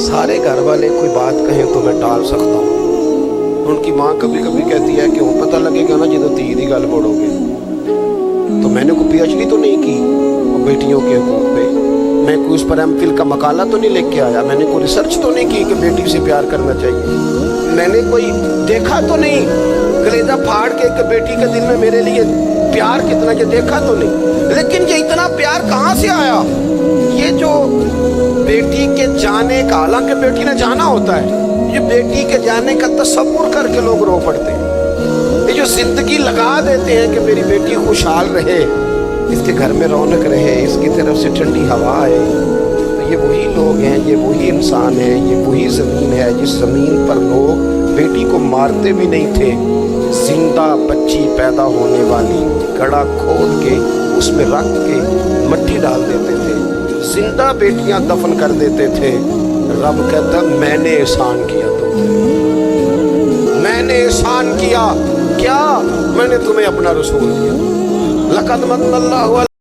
سارے گھر والے کوئی بات کہیں تو میں ٹال سکتا ہوں. ان کی ماں کبھی کبھی کہتی ہے کہ وہ پتہ لگے گا نا جدو دھی دی گل بڑھو گے. تو میں نے کوئی پی ایچ ڈی تو نہیں کی بیٹیوں کے حقوق پہ. میں کوئی اس پر ایم فل کا مقالہ تو نہیں لکھ کے آیا. میں نے کوئی ریسرچ تو نہیں کی کہ بیٹی سے پیار کرنا چاہیے. میں نے کوئی دیکھا تو نہیں کلیجہ پھاڑ کے کہ بیٹی کے دل میں میرے لیے پیار کتنا، یہ دیکھا تو نہیں. لیکن یہ اتنا پیار کہاں سے آیا؟ یہ جو بیٹی کے جانے کا، حالانکہ بیٹی نے جانا ہوتا ہے، یہ بیٹی کے جانے کا تصور کر کے لوگ رو پڑتے ہیں. یہ جو زندگی لگا دیتے ہیں کہ میری بیٹی خوشحال رہے، اس کے گھر میں رونق رہے، اس کی طرف سے ٹھنڈی ہوا آئے، تو یہ وہی لوگ ہیں، یہ وہی انسان ہیں، یہ وہی زمین ہے جس زمین پر لوگ بیٹی کو مارتے بھی نہیں تھے. زندہ بچی پیدا ہونے والی گڑھا کھود کے اس میں رکھ کے مٹی ڈال دیتے تھے. زندہ بیٹیاں دفن کر دیتے تھے. رب کہتا میں نے احسان کیا تم پہ، میں نے احسان کیا. کیا؟ میں نے تمہیں اپنا رسول دیا. لقد من اللہ